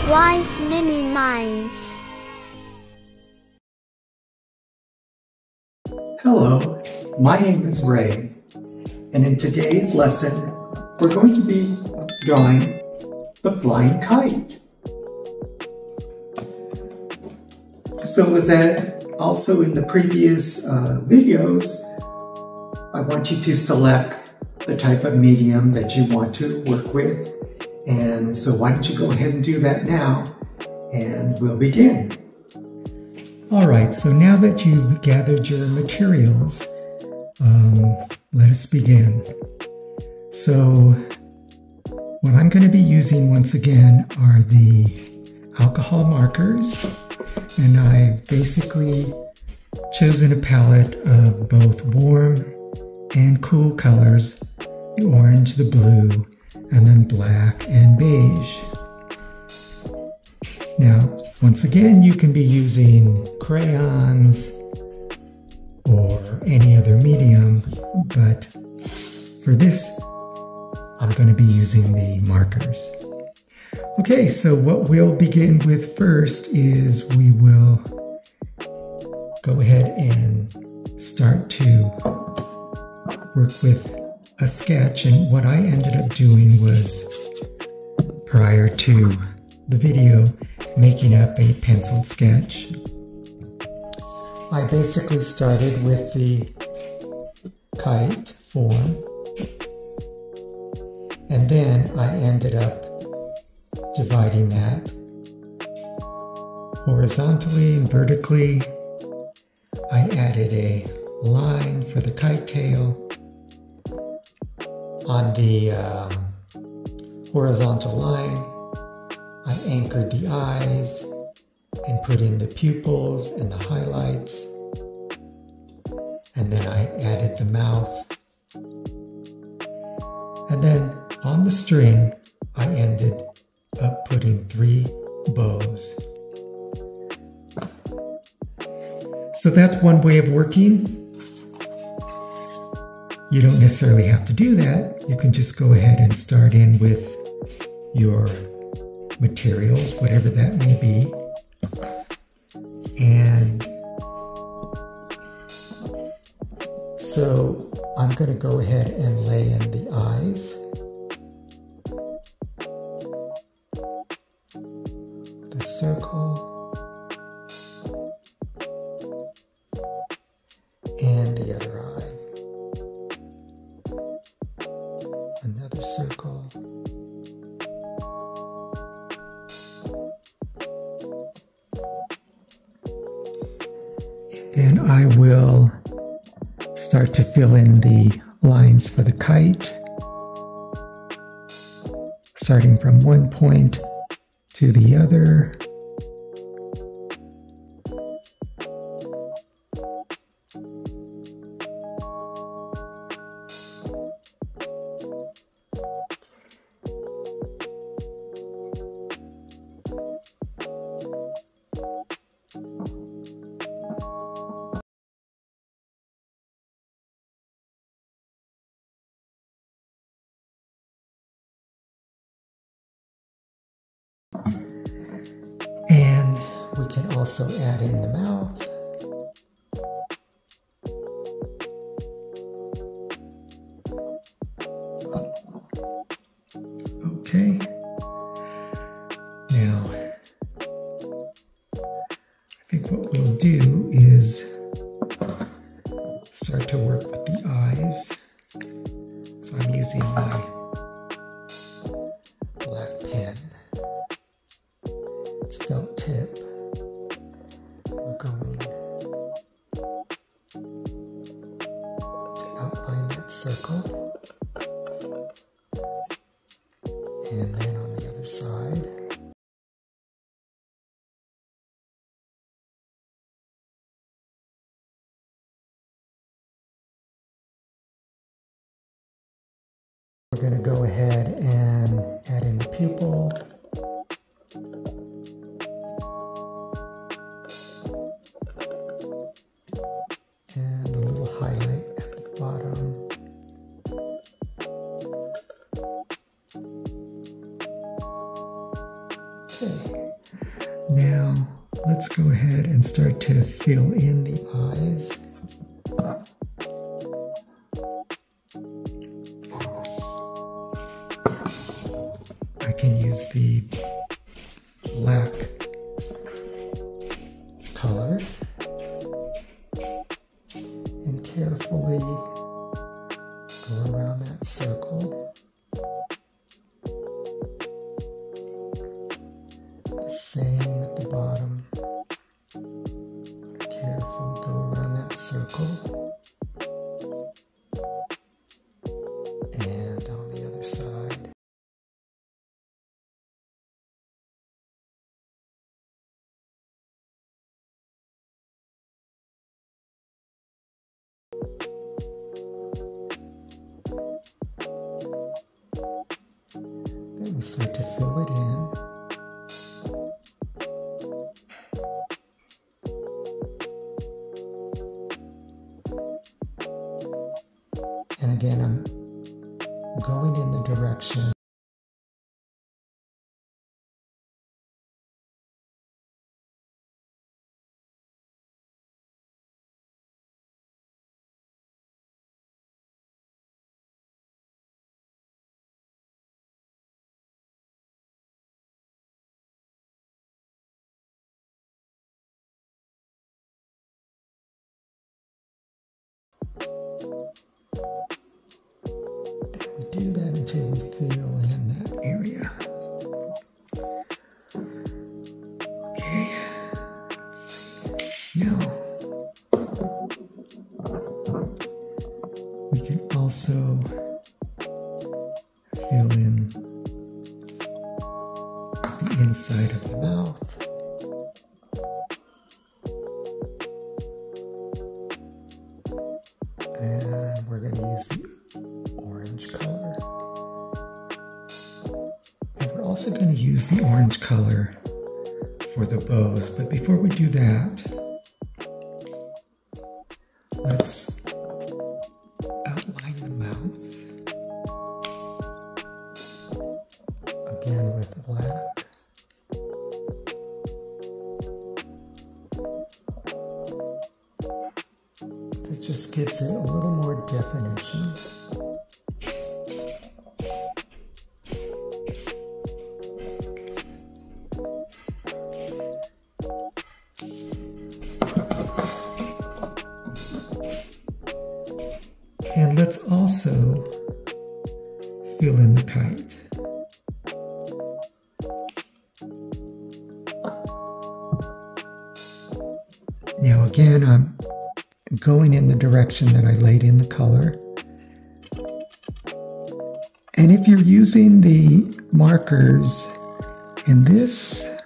Wise Mini Minds. Hello, my name is Ray, and in today's lesson, we're going to be drawing the flying kite. So as also in the previous videos, I want you to select the type of medium that you want to work with. And so why don't you go ahead and do that now, and we'll begin. All right, so now that you've gathered your materials, let us begin. So what I'm going to be using once again are the alcohol markers, and I've basically chosen a palette of both warm and cool colors, the orange, the blue, and then black and beige. Now, once again, you can be using crayons or any other medium, but for this, I'm going to be using the markers. Okay, so what we'll begin with first is we will go ahead and start to work with a sketch, and what I ended up doing was, prior to the video, making up a penciled sketch. I basically started with the kite form, and then I ended up dividing that horizontally and vertically. I added a line for the kite tail. On the horizontal line, I anchored the eyes and put in the pupils and the highlights. And then I added the mouth. And then on the string, I ended up putting 3 bows. So that's one way of working. You don't necessarily have to do that. You can just go ahead and start in with your materials, whatever that may be. And so I'm going to go ahead and lay in the eyes. The circle. And the other eye. Another circle. And then I will start to fill in the lines for the kite, starting from one point to the other. And we can also add in the mouth. Okay. Now, I think what we'll do is start to work with the eyes. So I'm using my black pen. It's felt tip. We're going to outline that circle. And then on the other side. We're going to go ahead and add in the pupil. And a little highlight at the bottom. Okay, now let's go ahead and start to fill in the eyes. I can use the black color and carefully go around that circle. The same at the bottom. Carefully go around that circle. And on the other side. Then we start to fill it in. And again, I'm going in the direction we do that until we fill in that area. Okay, let's see. Now, we can also fill in the inside of the mouth. And we're going to use the orange color. And we're also going to use the orange color for the bows. But before we do that, let's outline the mouth. Again with black. This just gives it a little more definition. And let's also fill in the kite. Now again, I'm going in the direction that I laid in the color. And if you're using the markers in this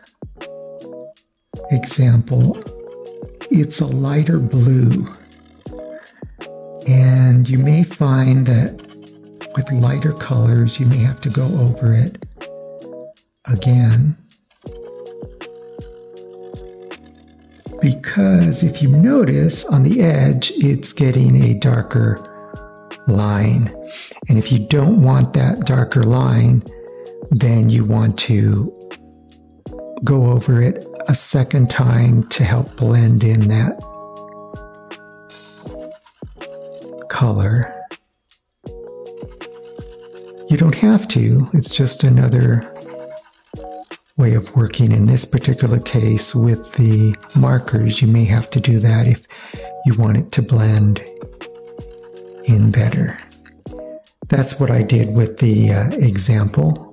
example, it's a lighter blue. And you may find that with lighter colors, you may have to go over it again. Because if you notice on the edge, it's getting a darker line. And if you don't want that darker line, then you want to go over it a second time to help blend in that color. You don't have to, it's just another way of working. In this particular case with the markers, you may have to do that if you want it to blend in better. That's what I did with the example.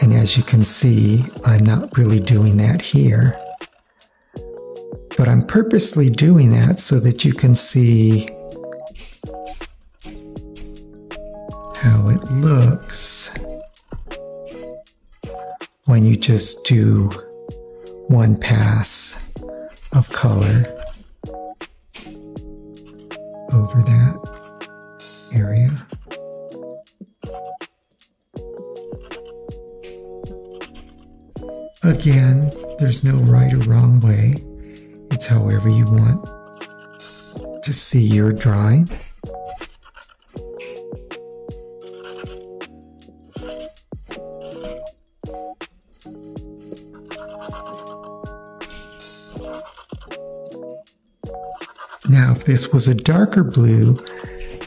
And as you can see, I'm not really doing that here. But I'm purposely doing that so that you can see how it looks when you just do one pass of color over that area. Again, there's no right or wrong way. It's however you want to see your drawing. if this was a darker blue,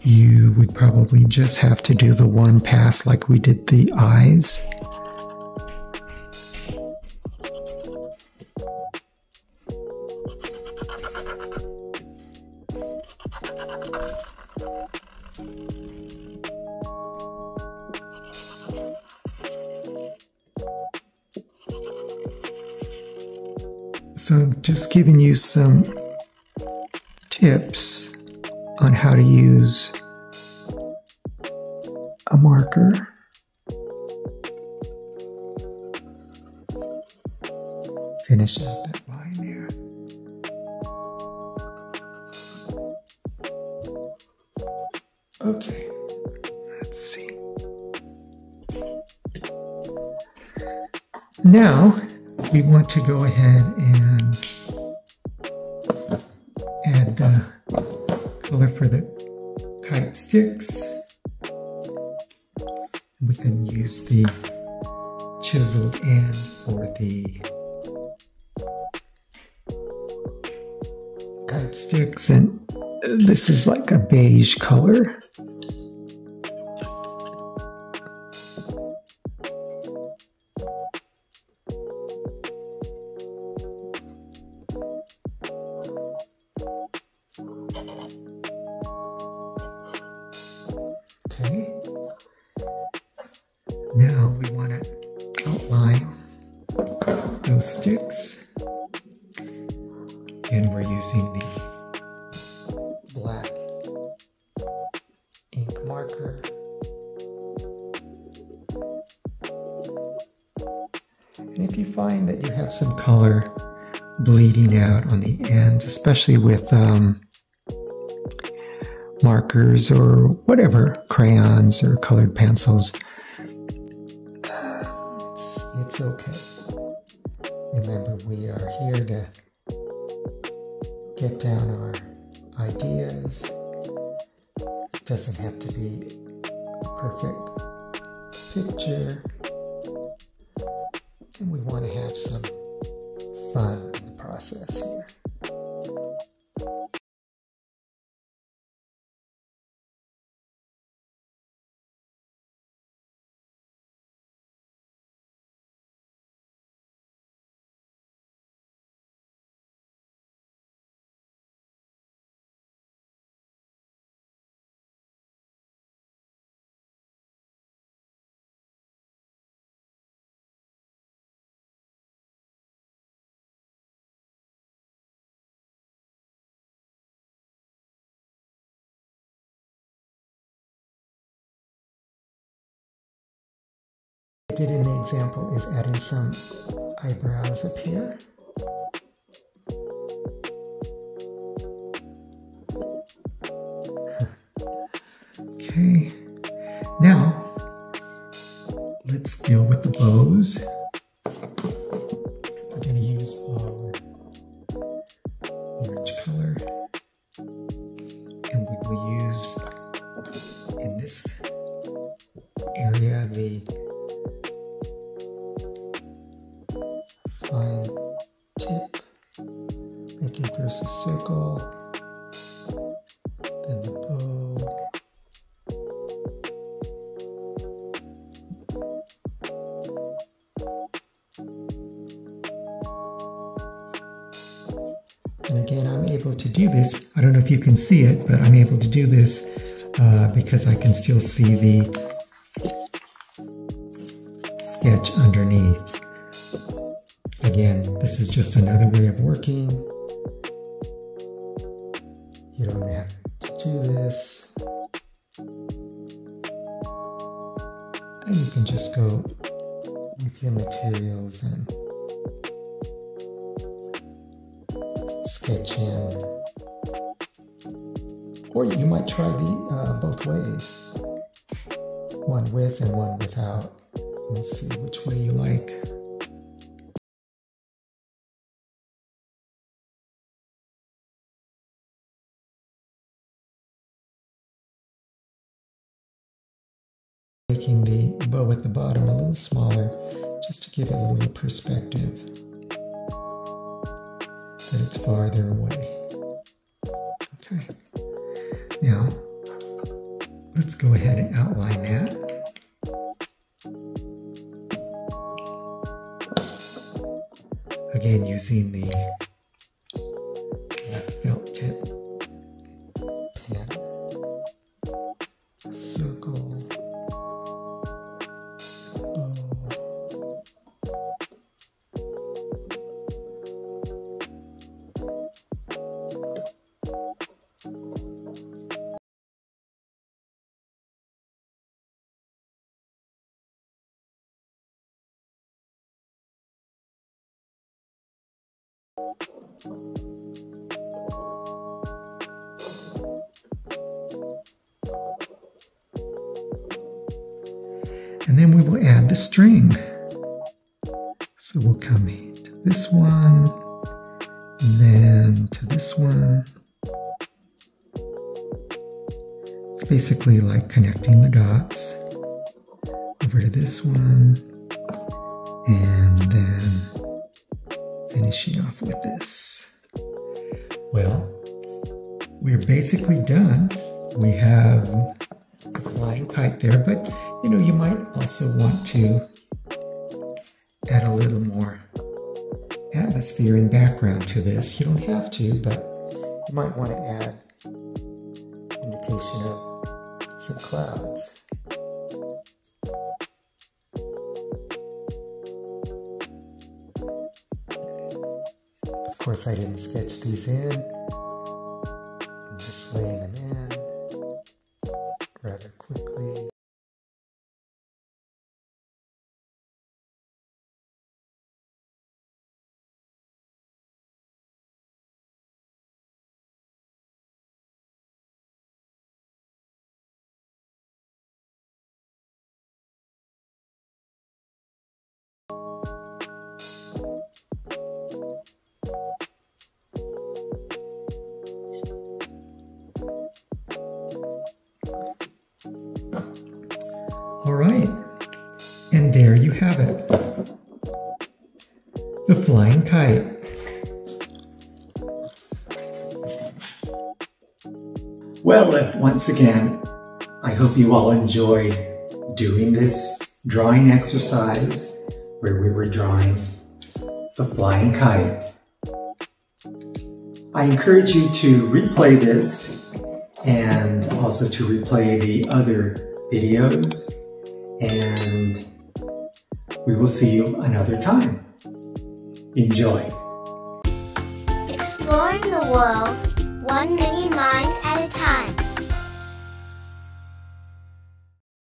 you would probably just have to do the one pass like we did the eyes. So I'm just giving you some tips on how to use a marker. Finish out that line there. Okay, let's see. Now we want to go ahead and add the color for the kite sticks. We can use the chiseled end for the kite sticks, and this is like a beige color. Okay, now we want to outline those sticks, and we're using the black ink marker. And if you find that you have some color bleeding out on the ends, especially with markers or whatever, crayons or colored pencils, it's okay. Remember, we are here to get down our ideas. It doesn't have to be a perfect picture, and we want to have some fun in the process here. I did in the example is adding some eyebrows up here. Okay, now let's deal with the bows. We're going to use our orange color, and we will use in this area the fine tip, making first a circle, then the bow, and again I'm able to do this. I don't know if you can see it, but I'm able to do this because I can still see the sketch underneath. Again, this is just another way of working. You don't have to do this. And you can just go with your materials and sketch in. Or you might try the both ways. One with and one without. Let's see which way you like. Making the bow at the bottom a little smaller, just to give it a little perspective that it's farther away. Okay. Okay. Now, let's go ahead and outline that. Again, using the felt tip pen, circle, bow. And then we will add the string. So we'll come to this one, and then to this one. It's basically like connecting the dots. Over to this one, and then finishing off with this. Well, we're basically done. We have the flying kite there, but you know, you might also want to add a little more atmosphere and background to this. You don't have to, but you might want to add indication of some clouds. Of course, I didn't sketch these in. I'm just laying them in rather quickly. All right, and there you have it, the flying kite. Well, once again, I hope you all enjoyed doing this drawing exercise where we were drawing the flying kite. I encourage you to replay this and also to replay the other videos, and we will see you another time. Enjoy. Exploring the world, one mini mind at a time.